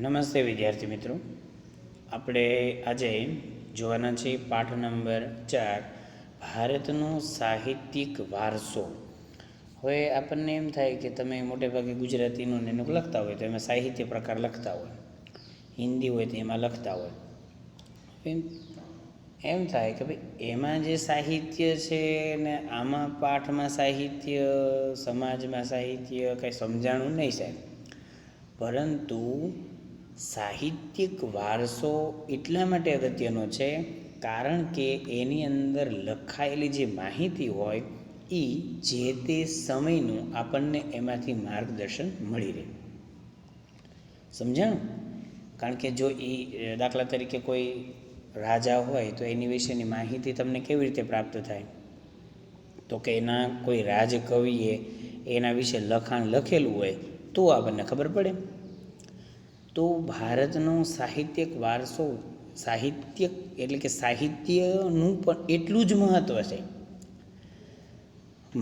નમસ્તે વિદ્યાર્થી મિત્રો, આપણે આજે જોવાના છે પાઠ નંબર 4 ભારતનો સાહિત્યિક વારસો. હવે આપણને એમ થાય કે તમે મોટે ભાગે ગુજરાતીનું ને એનું લખતા હોય તો એમાં સાહિત્ય પ્રકાર લખતા હોય, હિન્દી હોય તો એમાં લખતા હોય. એમ થાય કે ભાઈ એમાં જે સાહિત્ય છે ને આમાં પાઠમાં સાહિત્ય, સમાજમાં સાહિત્ય કંઈ સમજાણું નહીં સાહેબ. પરંતુ સાહિત્યિક વારસો એટલા માટે અગત્યનો છે કારણ કે એની અંદર લખાયેલી જે માહિતી હોય એ જે તે સમયનું આપણને એમાંથી માર્ગદર્શન મળી રહે. સમજાણું? કારણ કે જો એ દાખલા તરીકે કોઈ રાજા હોય તો એની વિશેની માહિતી તમને કેવી રીતે પ્રાપ્ત થાય? તો કે એના કોઈ રાજકવિએ એના વિશે લખાણ લખેલું હોય તો આપણને ખબર પડે. તો ભારતનો સાહિત્યિક વારસો, સાહિત્યિક એટલે કે સાહિત્યનું પણ એટલું જ મહત્ત્વ છે.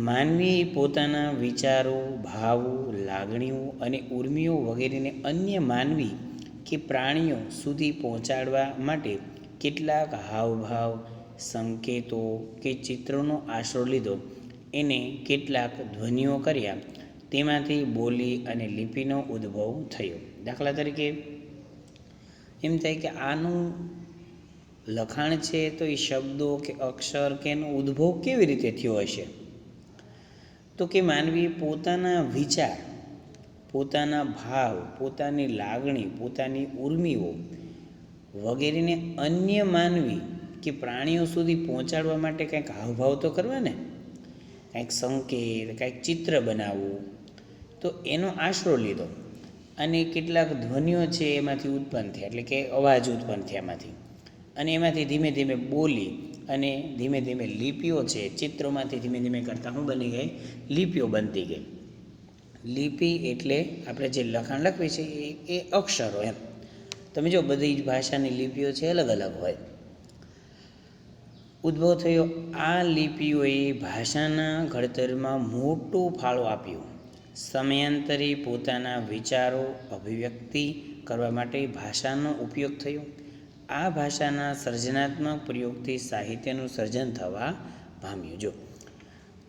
માનવી પોતાના વિચારો, ભાવો, લાગણીઓ અને ઉર્મિઓ વગેરેને અન્ય માનવી કે પ્રાણીઓ સુધી પહોંચાડવા માટે કેટલાક હાવભાવ, સંકેતો કે ચિત્રોનો આશરો લીધો, એને કેટલાક ધ્વનિઓ કર્યા, તેમાંથી બોલી અને લિપિનો ઉદ્ભવ થયો. દાખલા તરીકે એમ થાય કે આનું લખાણ છે તો એ શબ્દો કે અક્ષર કે એનો ઉદ્ભવ કેવી રીતે થયો હશે? તો કે માનવીએ પોતાના વિચાર, પોતાના ભાવ, પોતાની લાગણી, પોતાની ઉર્મિઓ વગેરેને અન્ય માનવી કે પ્રાણીઓ સુધી પહોંચાડવા માટે કંઈક હાવભાવ તો કરવા ને, કંઈક સંકેત, કંઈક ચિત્ર બનાવવું, તો એનો આશરો લીધો અને કેટલાક ધ્વનિઓ છે એમાંથી ઉત્પન્ન થયા, એટલે કે અવાજ ઉત્પન્ન થયા એમાંથી, અને એમાંથી ધીમે ધીમે બોલી અને ધીમે ધીમે લિપિઓ છે, ચિત્રોમાંથી ધીમે ધીમે કરતાં શું બની ગઈ? લિપિઓ બનતી ગઈ. લિપિ એટલે આપણે જે લખાણ લખવી છે એ અક્ષરો એમ. તમે જો બધી જ ભાષાની લિપિઓ છે અલગ અલગ હોય. ઉદ્ભવ થયો. આ લિપિઓએ ભાષાના ઘડતરમાં મોટો ફાળો આપ્યો. સમયાંતરે પોતાના વિચારો અભિવ્યક્તિ કરવા માટે ભાષાનો ઉપયોગ થયો. આ ભાષાના સર્જનાત્મક પ્રયોગથી સાહિત્યનું સર્જન થવા પામ્યું. જો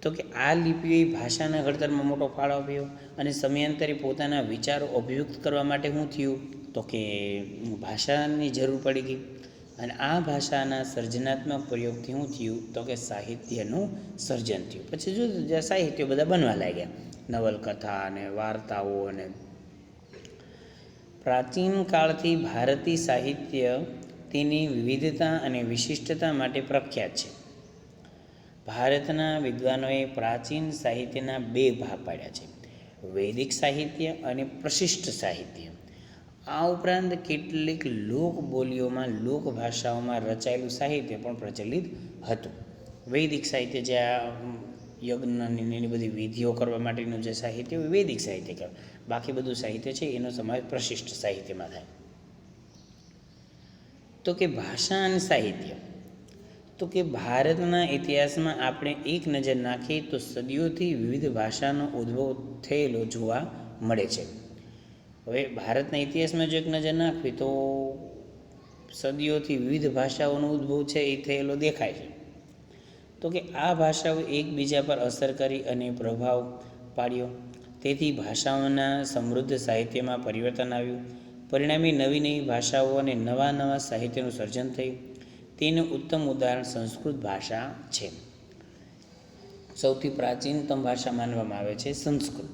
તો કે આ લિપિઓએ ભાષાના ઘડતરમાં મોટો ફાળો આપ્યો અને સમયાંતરે પોતાના વિચારો અભિવ્યક્ત કરવા માટે શું થયું? તો કે ભાષાની જરૂર પડી ગઈ. અને આ ભાષાના સર્જનાત્મક પ્રયોગથી શું થયું? તો કે સાહિત્યનું સર્જન થયું. પછી જુદા જુદા સાહિત્યો બધા બનવા લાગ્યા, નવલકથા અને વાર્તાઓ. અને પ્રાચીન કાળથી ભારતીય સાહિત્ય તેની વિવિધતા અને વિશિષ્ટતા માટે પ્રખ્યાત છે. ભારતના વિદ્વાનોએ પ્રાચીન સાહિત્યના બે ભાગ પાડ્યા છે: વૈદિક સાહિત્ય અને પ્રશિષ્ટ સાહિત્ય. આ ઉપરાંત કેટલીક લોકબોલીઓમાં, લોકભાષાઓમાં રચાયેલું સાહિત્ય પણ પ્રચલિત હતું. વૈદિક સાહિત્ય, જે આ યજ્ઞની એની બધી વિધિઓ કરવા માટેનું જે સાહિત્ય હોય વૈદિક સાહિત્ય કહેવાય. બાકી બધું સાહિત્ય છે એનો સમાવેશ પ્રશિષ્ટ સાહિત્યમાં થાય. તો કે ભાષા અને સાહિત્ય. તો કે ભારતના ઇતિહાસમાં આપણે એક નજર નાખીએ તો સદીઓથી વિવિધ ભાષાનો ઉદ્ભવ થયેલો જોવા મળે છે. હવે ભારતના ઇતિહાસમાં જો એક નજર નાખવી તો સદીઓથી વિવિધ ભાષાઓનો ઉદ્ભવ છે એ થયેલો દેખાય છે. તો કે આ ભાષાઓ એકબીજા પર અસર કરી અને પ્રભાવ પાડ્યો. તેથી ભાષાઓના સમૃદ્ધ સાહિત્યમાં પરિવર્તન આવ્યું. પરિણામે નવી નવી ભાષાઓ અને નવા નવા સાહિત્યનું સર્જન થયું. તેનું ઉત્તમ ઉદાહરણ સંસ્કૃત ભાષા છે. સૌથી પ્રાચીનતમ ભાષા માનવામાં આવે છે સંસ્કૃત.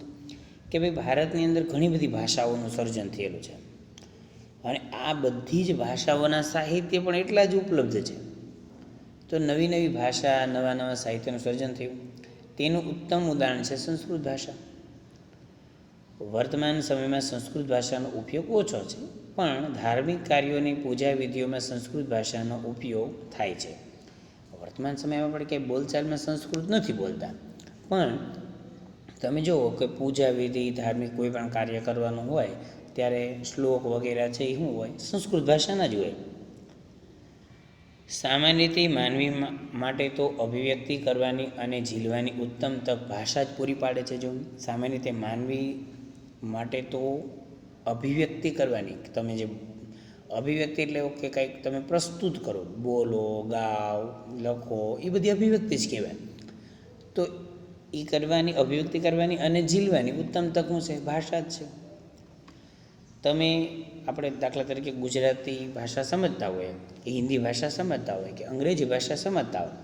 કે ભાઈ ભારતની અંદર ઘણી બધી ભાષાઓનું સર્જન થયેલું છે અને આ બધી જ ભાષાઓના સાહિત્ય પણ એટલા જ ઉપલબ્ધ છે. તો નવી નવી ભાષા, નવા નવા સાહિત્યનું સર્જન થયું. તેનું ઉત્તમ ઉદાહરણ છે સંસ્કૃત ભાષા. વર્તમાન સમયમાં સંસ્કૃત ભાષાનો ઉપયોગ ઓછો છે, પણ ધાર્મિક કાર્યોની પૂજા વિધિઓમાં સંસ્કૃત ભાષાનો ઉપયોગ થાય છે. વર્તમાન સમયમાં પણ કંઈ બોલચાલમાં સંસ્કૃત નથી બોલતા, પણ તમે જુઓ કે પૂજા વિધિ, ધાર્મિક કોઈ પણ કાર્ય કરવાનું હોય ત્યારે શ્લોક વગેરે છે એ શું હોય? સંસ્કૃત ભાષાના જ હોય. સામાન્ય રીતે માનવી માટે તો અભિવ્યક્તિ કરવાની અને ઝીલવાની ઉત્તમ તક ભાષા જ પૂરી પાડે છે. જો સામાન્ય રીતે માનવી માટે તો અભિવ્યક્તિ કરવાની, તમે જે અભિવ્યક્તિ એટલે એવું કે કંઈક તમે પ્રસ્તુત કરો, બોલો, ગાઓ, લખો, એ બધી અભિવ્યક્તિ જ કહેવાય. તો એ કરવાની, અભિવ્યક્તિ કરવાની અને ઝીલવાની ઉત્તમ તક શું છે? ભાષા જ છે. તમે આપણે દાખલા તરીકે ગુજરાતી ભાષા સમજતા હોય કે હિન્દી ભાષા સમજતા હોય કે અંગ્રેજી ભાષા સમજતા હોય,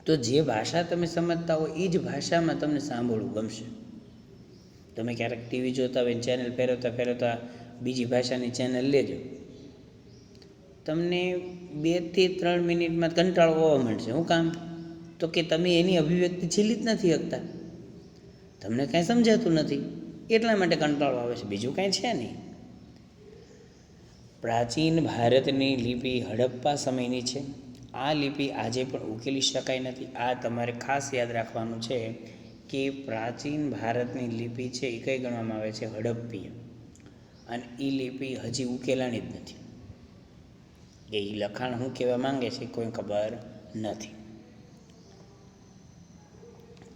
તો જે ભાષા તમે સમજતા હોય એ જ ભાષામાં તમને સાંભળવું ગમશે. તમે ક્યારેક ટીવી જોતા હોય, ચેનલ ફેરવતા બીજી ભાષાની ચેનલ લેજો, તમને 2 થી 3 મિનિટમાં કંટાળો આવવા માંડશે. શું કામ? તો કે તમે એની અભિવ્યક્તિ ઝીલી જ નથી શકતા, તમને કાંઈ સમજાતું નથી, એટલા માટે કંટાળો આવે છે, બીજું કાંઈ છે નહીં. પ્રાચીન ભારતની લિપિ હડપ્પા સમયની છે. આ લિપિ આજે પણ ઉકેલી શકાય નથી. આ તમારે ખાસ યાદ રાખવાનું છે કે પ્રાચીન ભારતની લિપિ છે એ કઈ ગણવામાં આવે છે? હડપ્પીય. અને એ લિપિ હજી ઉકેલાણી જ નથી. એ લખાણ શું કહેવા માંગે છે કોઈ ખબર નથી.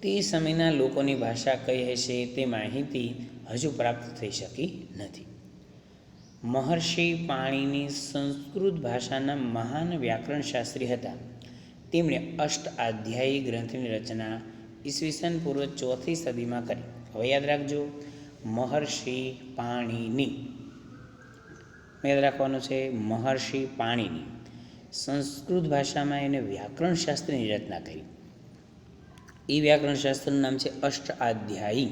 તે સમયના લોકોની ભાષા કઈ હશે તે માહિતી હજુ પ્રાપ્ત થઈ શકી નથી. મહર્ષિ પાણિની સંસ્કૃત ભાષાના મહાન વ્યાકરણશાસ્ત્રી હતા. તેમણે અષ્ટઆધ્યાયી ગ્રંથની રચના ઈસવીસન પૂર્વ 4th સદીમાં કરી. હવે યાદ રાખજો, મહર્ષિ પાણિની યાદ રાખવાનું છે. મહર્ષિ પાણિની સંસ્કૃત ભાષામાં એને વ્યાકરણશાસ્ત્રની રચના કરી. એ વ્યાકરણશાસ્ત્રનું નામ છે અષ્ટઆધ્યાયી.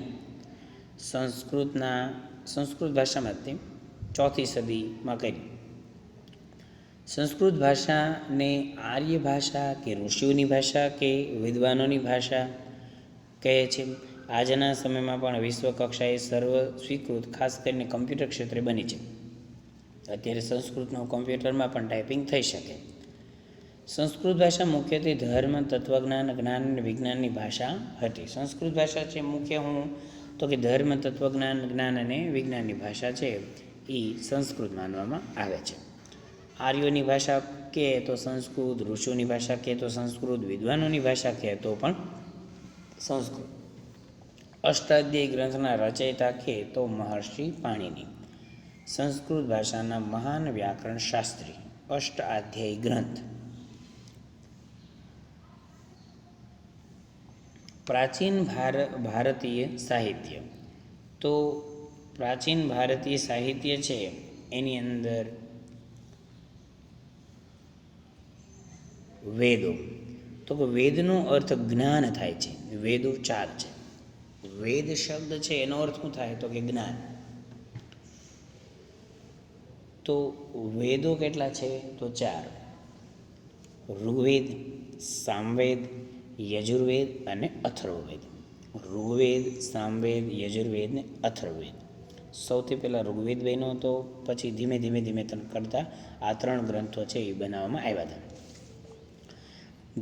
સંસ્કૃત ભાષામાં તે 4th સદીમાં કરી. સંસ્કૃત ભાષાને આર્ય ભાષા કે ઋષિઓની ભાષા કે વિદ્વાનોની ભાષા કહે છે. આજના સમયમાં પણ વિશ્વ કક્ષાએ સર્વ સ્વીકૃત, ખાસ કરીને કમ્પ્યુટર ક્ષેત્રે બની છે. અત્યારે સંસ્કૃતનું કમ્પ્યુટરમાં પણ ટાઈપિંગ થઈ શકે. સંસ્કૃત ભાષા મુખ્યત્વે ધર્મ, તત્વજ્ઞાન, જ્ઞાન અને વિજ્ઞાનની ભાષા હતી. સંસ્કૃત ભાષા છે મુખ્ય તો કે ધર્મ, તત્વજ્ઞાન, જ્ઞાન અને વિજ્ઞાનની ભાષા છે એ સંસ્કૃત માનવામાં આવે છે. આર્યોની ભાષા કહે તો સંસ્કૃત, ઋષિઓની ભાષા કહે તો સંસ્કૃત, વિદ્વાનોની ભાષા કહે તો પણ સંસ્કૃત. અષ્ટાધ્યાયી ગ્રંથના રચયિતા કહે તો મહર્ષિ પાણિની, સંસ્કૃત ભાષાના મહાન વ્યાકરણ શાસ્ત્રી. અષ્ટાધ્યાયી ગ્રંથ. પ્રાચીન ભારતીય સાહિત્ય. તો પ્રાચીન ભારતીય સાહિત્ય છે એની અંદર વેદો. તો કે વેદનો અર્થ જ્ઞાન થાય છે. વેદો 4 છે. વેદ શબ્દ છે એનો અર્થ શું થાય? તો કે જ્ઞાન. તો વેદો કેટલા છે? તો 4. ઋગ્વેદ, સામવેદ, યજુર્વેદ અને અથર્વવેદ. ઋગ્વેદ, સામવેદ, યજુર્વેદ ને અથર્વવેદ. સૌથી પહેલાં ઋગ્વેદ બન્યો હતો, પછી ધીમે ધીમે કરતાં આ 3 ગ્રંથો છે એ બનાવવામાં આવ્યા હતા.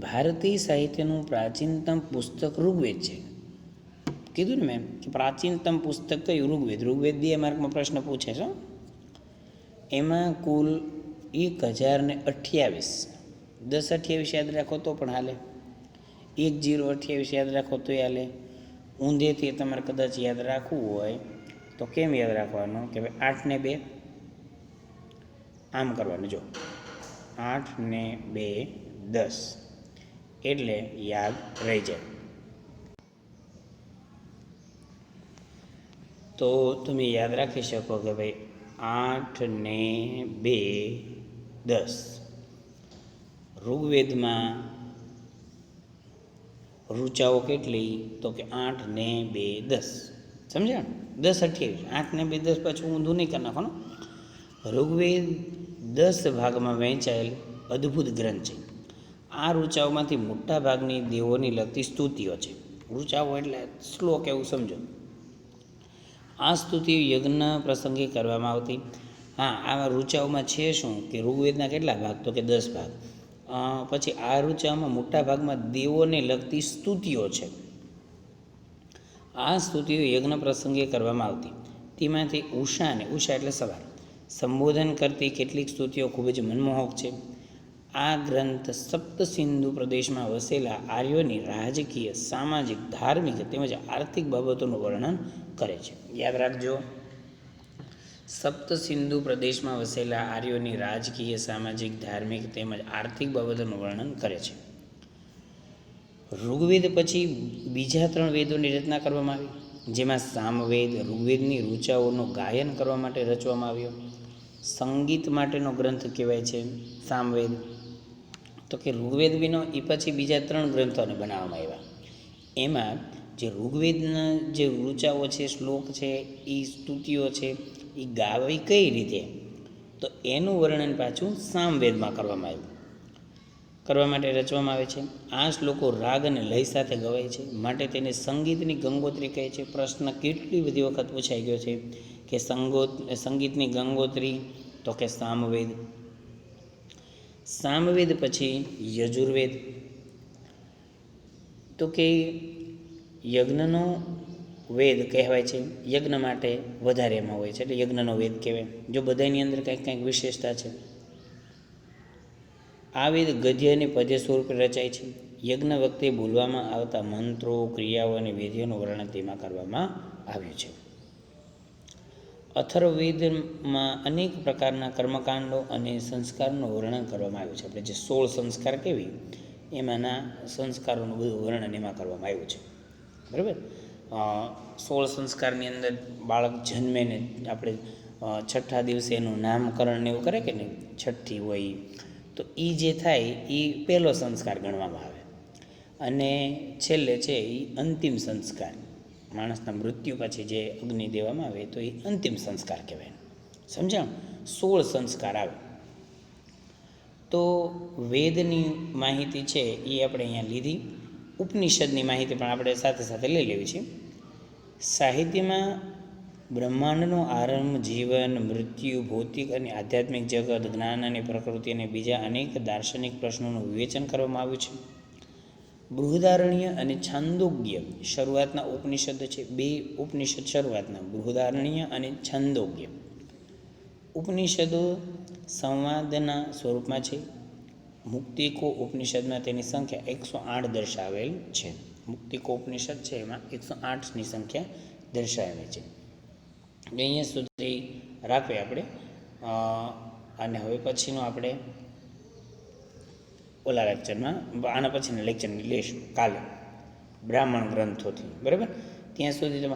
ભારતીય સાહિત્યનું પ્રાચીનતમ પુસ્તક ઋગ્વેદ છે. કીધું ને મેં કે પ્રાચીનતમ પુસ્તક કયું? ઋગ્વેદ. ઋગ્વેદ 2 માર્કમાં પ્રશ્ન પૂછે છે. એમાં કુલ 1028. 1028 યાદ રાખો તો પણ હાલે, 1028 યાદ રાખો તો હાલે. ઊંધેથી તમારે કદાચ યાદ રાખવું હોય તો કેમ યાદ રાખવાનું કે ભાઈ 8 ને 2 આમ કરવાનું. જો 8 ને 2 10 એટલે યાદ રહી જાય. તો તમે યાદ રાખી શકો કે ભાઈ 8 ને 2 10. ઋગ્વેદમાં ઋચાઓ કેટલી? તો કે 8 ને 2 10. સમજ્યા? 10 28. 8 ને 2 10 પાછું ઊંધું નહીં કરી નાખવાનું. ઋગ્વેદ 10 ભાગમાં વહેંચાયેલ અદ્ભુત ગ્રંથ છે. આ ઋચાઓમાંથી મોટા ભાગની દેવોની લગતી સ્તુતિઓ છે. ઋચાઓ એટલે શ્લોક એવું સમજો. આ સ્તુતિઓ યજ્ઞ પ્રસંગે કરવામાં આવતી. હા, આ ઋચાઓમાં છે શું કે ઋગ્વેદના કેટલા ભાગ? તો કે 10 ભાગ. પછી આ ઋચાઓમાં મોટા ભાગમાં દેવોને લગતી સ્તુતિઓ છે. આ સ્તુતિઓ યજ્ઞ પ્રસંગે કરવામાં આવતી. તેમાંથી ઉષા એટલે સવાર સંબોધન કરતી કેટલીક સ્તુતિઓ ખૂબ જ મનમોહક છે. આ ગ્રંથ સપ્ત સિંધુ પ્રદેશમાં વસેલા આર્યોની રાજકીય, સામાજિક, ધાર્મિક તેમજ આર્થિક બાબતોનું વર્ણન કરે છે. યાદ રાખજો, સપ્ત સિંધુ પ્રદેશમાં વસેલા આર્યોની રાજકીય, સામાજિક, ધાર્મિક તેમજ આર્થિક બાબતોનું વર્ણન કરે છે. ઋગ્વેદ પછી બીજા 3 વેદોની રચના કરવામાં આવી, જેમાં સામવેદ ઋગ્વેદની ઋચાઓનું ગાયન કરવા માટે રચવામાં આવ્યો. સંગીત માટેનો ગ્રંથ કહેવાય છે સામવેદ. તો કે ઋગ્વેદ વિનો એ પછી બીજા 3 ગ્રંથોને બનાવવામાં આવ્યા. એમાં જે ઋગ્વેદના જે ઋચાઓ છે, શ્લોક છે, એ સ્તુતિઓ છે, એ ગાવી કઈ રીતે, તો એનું વર્ણન પાછું સામવેદમાં કરવામાં માટે રચવામાં આવે છે. આ શ્લોકો રાગ અને લય સાથે ગવાય છે, માટે તેને સંગીતની ગંગોત્રી કહે છે. પ્રશ્ન કેટલી બધી વખત પૂછાઈ ગયો છે કે સંગીતની ગંગોત્રી, તો કે સામવેદ. સામવેદ પછી યજુર્વેદ, તો કે યજ્ઞનો વેદ કહેવાય છે. યજ્ઞ માટે વધારે એમાં હોય છે, એટલે યજ્ઞનો વેદ કહેવાય. જો બધાની અંદર કંઈક વિશેષતા છે. આ વેદ ગદ્ય અને પદ્ય સ્વરૂપે રચાય છે. યજ્ઞ વખતે બોલવામાં આવતા મંત્રો, ક્રિયાઓ અને વિધિઓનું વર્ણન તેમાં કરવામાં આવ્યું છે. અથર્વવેદમાં અનેક પ્રકારના કર્મકાંડો અને સંસ્કારોનું વર્ણન કરવામાં આવ્યું છે. આપણે જે 16 સંસ્કાર કહેવી, એમાંના સંસ્કારોનું બધું વર્ણન એમાં કરવામાં આવ્યું છે. બરાબર. 16 સંસ્કારની અંદર બાળક જન્મે ને આપણે 6ઠ્ઠા દિવસે એનું નામકરણ ને એવું કરે કે નહીં, છઠ્ઠી હોય, તો એ જે થાય એ પહેલો સંસ્કાર ગણવામાં આવે. અને છેલ્લે છે એ અંતિમ સંસ્કાર, માણસના મૃત્યુ પછી જે અગ્નિ દેવામાં આવે તો એ અંતિમ સંસ્કાર કહેવાય. સમજાણ? 16 સંસ્કાર આવે. તો વેદની માહિતી છે એ આપણે અહીંયા લીધી. ઉપનિષદની માહિતી પણ આપણે સાથે સાથે લઈ લેવી છે. સાહિત્યમાં બ્રહ્માંડનો આરંભ, જીવન, મૃત્યુ, ભૌતિક અને આધ્યાત્મિક જગત, જ્ઞાન અને પ્રકૃતિ અને બીજા અનેક દાર્શનિક પ્રશ્નોનું વિવેચન કરવામાં આવ્યું છે. બૃહદારણ્ય અને છાંદોગ્ય શરૂઆતના ઉપનિષદ છે. 2 ઉપનિષદ શરૂઆતના, બૃહદારણ્ય અને છાંદોગ્ય. ઉપનિષદો સંવાદના સ્વરૂપમાં છે. મુક્તિકો ઉપનિષદમાં તેની સંખ્યા 108 દર્શાવેલ છે. મુક્તિકો ઉપનિષદ છે એમાં 108ની સંખ્યા દર્શાવેલી છે. અહીંયા સુધી રાખીએ આપણે. અને હવે પછીનું આપણે ઓલા લેક્ચરમાં, આના પછીના લેક્ચરની લઈશું કાલે, બ્રાહ્મણ ગ્રંથોથી. બરાબર. ત્યાં સુધી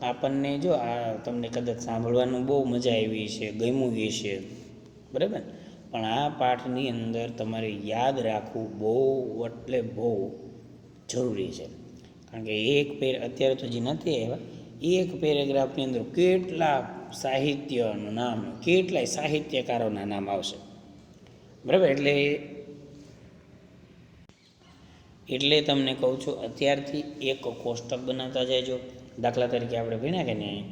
આપણને જો આ તમને કદાચ સાંભળવાનું બહુ મજા આવી છે, ગમ્યું છે. બરાબર. પણ આ પાઠની અંદર તમારે યાદ રાખવું બહુ એટલે બહુ જરૂરી છે. કારણ કે એક અત્યારે તો જે નથી આવ્યા, એક પેરેગ્રાફની અંદર કેટલા સાહિત્યનું નામ, કેટલાય સાહિત્યકારોના નામ આવશે. બરાબર. એટલે તમને કહું છું, અત્યારથી એક કોષ્ટક બનાવતા જજો. દાખલા તરીકે આપણે ભણ્યા કે નહીં,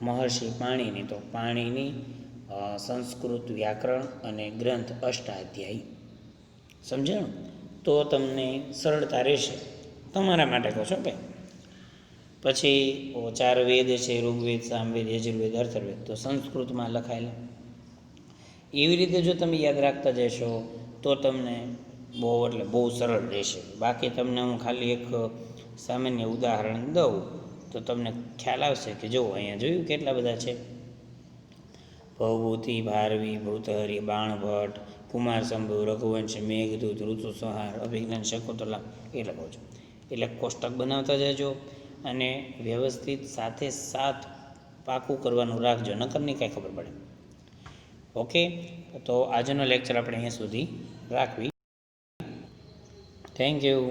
મહર્ષિ પાણીની, તો પાણીની સંસ્કૃત વ્યાકરણ અને ગ્રંથ અષ્ટાધ્યાયી સમજાણું, તો તમને સરળતા રહેશે. તમારા માટે કહો છો કે પછી 4 વેદ છે, ઋગ્વેદ, સામવેદ, યજુર્વેદ, અથર્વવેદ, તો સંસ્કૃતમાં લખાયેલા. એવી રીતે જો તમે યાદ રાખતા જશો તો તમને બહુ એટલે બહુ સરળ રહેશે. બાકી તમને હું ખાલી એક સામાન્ય ઉદાહરણ દઉં તો તમને ખ્યાલ આવશે કે જો અહીંયા જોયું કેટલા બધા છે. ભવભૂતિ, ભારવી, ભૃતહરી, બાણભટ્ટ, કુમારશંભુ, રઘુવંશ, મેઘદૂત, ઋતુસંહાર, અભિજ્ઞાન, શકુંતલા, એટલે કહું છું. એટલે કોષ્ટક બનાવતા જજો અને વ્યવસ્થિત સાથે સાથ પાકું કરવાનું રાખજો, નકર નહીં કાંઈ ખબર પડે. ઓકે. તો આજનો લેક્ચર આપણે અહીંયા સુધી રાખવી. Thank you.